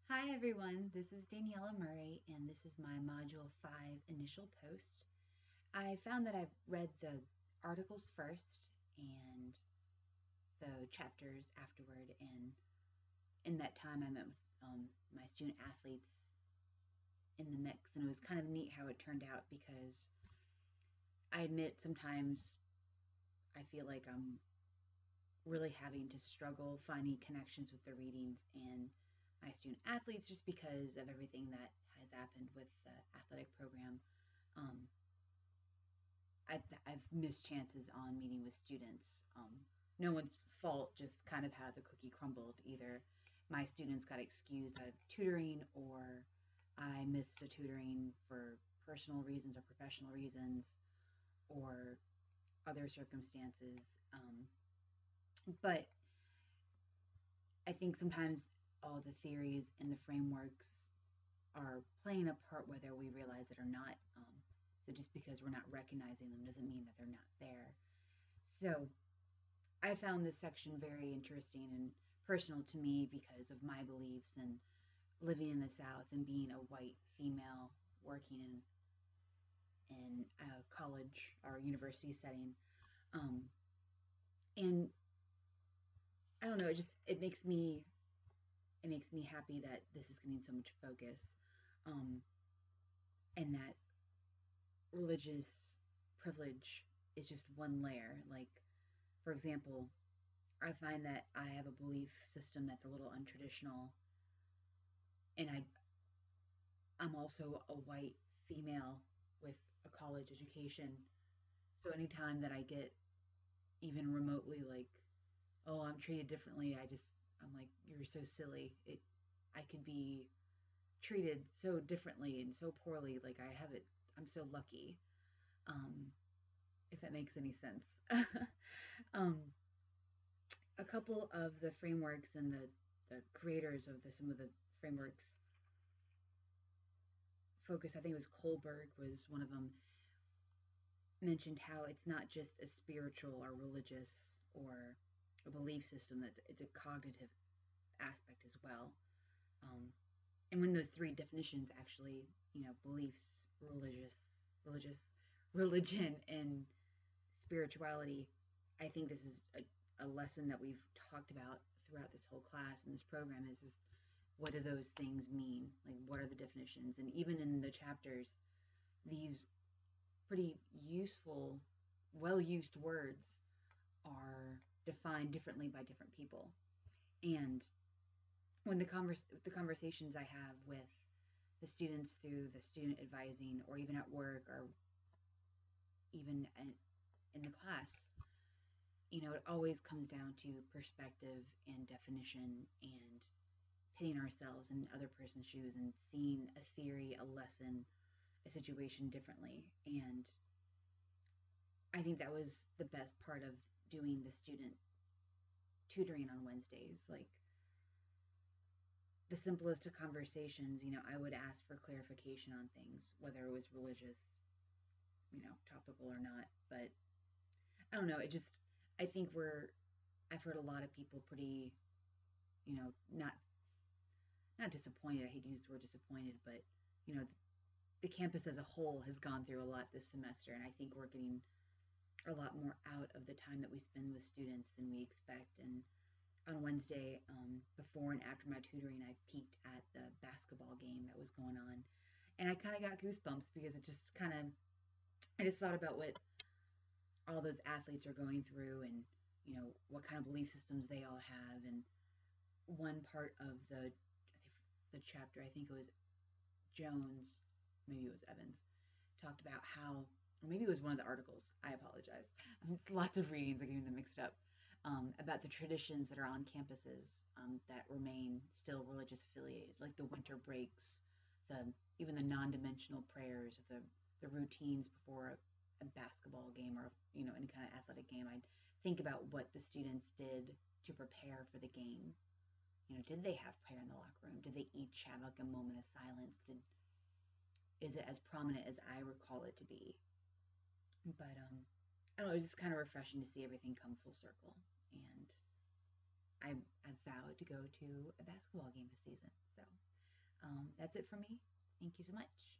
Hi everyone, this is Daniela Murray and this is my Module 5 initial post. I found that I've read the articles first and the chapters afterward, and in that time I met with my student athletes in the mix, and it was kind of neat how it turned out because I admit sometimes I feel like I'm really having to struggle finding connections with the readings and my student athletes just because of everything that has happened with the athletic program. Um, I've missed chances on meeting with students. No one's fault, just kind of how the cookie crumbled. Either my students got excused out of tutoring, or I missed a tutoring for personal reasons or professional reasons, or other circumstances. But I think sometimes all the theories and the frameworks are playing a part whether we realize it or not. So just because we're not recognizing them doesn't mean that they're not there. So I found this section very interesting and personal to me because of my beliefs and living in the South and being a white female working in a college or university setting. Um, and I don't know, it makes me happy that this is getting so much focus, um, and that religious privilege is just one layer. Like, for example, I find that I have a belief system that's a little untraditional, and I'm also a white female with a college education. So anytime that I get even remotely like, oh, I'm treated differently, I'm like, you're so silly. I could be treated so differently and so poorly. Like I have it. I'm so lucky. Um, if that makes any sense. um, a couple of the frameworks and the creators of some of the frameworks focus, I think it was Kohlberg was one of them, mentioned how it's not just a spiritual or religious or a belief system, that it's a cognitive aspect as well. Um, and when those three definitions actually, beliefs, religious, religion, and spirituality, I think this is a lesson that we've talked about throughout this whole class and this program is just what do those things mean? Like, what are the definitions? And even in the chapters, these pretty useful, well used words are defined differently by different people. And when the conversations I have with the students through the student advising, or even at work, or even in the class, it always comes down to perspective and definition and putting ourselves in other person's shoes and seeing a theory, a lesson, a situation differently. And I think that was the best part of doing the student tutoring on Wednesdays. Like, the simplest of conversations, I would ask for clarification on things, whether it was religious, topical or not. But I don't know, I think I've heard a lot of people pretty, not disappointed. I hate to use the word disappointed, but, you know, the campus as a whole has gone through a lot this semester, and I think we're getting a lot more out of the time that we spend with students than we expect. And on Wednesday, before and after my tutoring, I peeked at the basketball game that was going on, and I kind of got goosebumps because I just thought about what all those athletes are going through, and what kind of belief systems they all have. And one part of the chapter, I think it was Jones, maybe it was Evans, talked about how, or maybe it was one of the articles. I apologize. It's lots of readings. I get them mixed up. About the traditions that are on campuses, that remain still religious affiliated, like the winter breaks, the even the non-dimensional prayers, the routines before a basketball game, or any kind of athletic game. I'd think about what the students did to prepare for the game. Did they have prayer in the locker room? Did they each have like a moment of silence? Is it as prominent as I recall it to be? But I don't know, it was just kind of refreshing to see everything come full circle. And I vowed to go to a basketball game this season. So That's it for me. Thank you so much.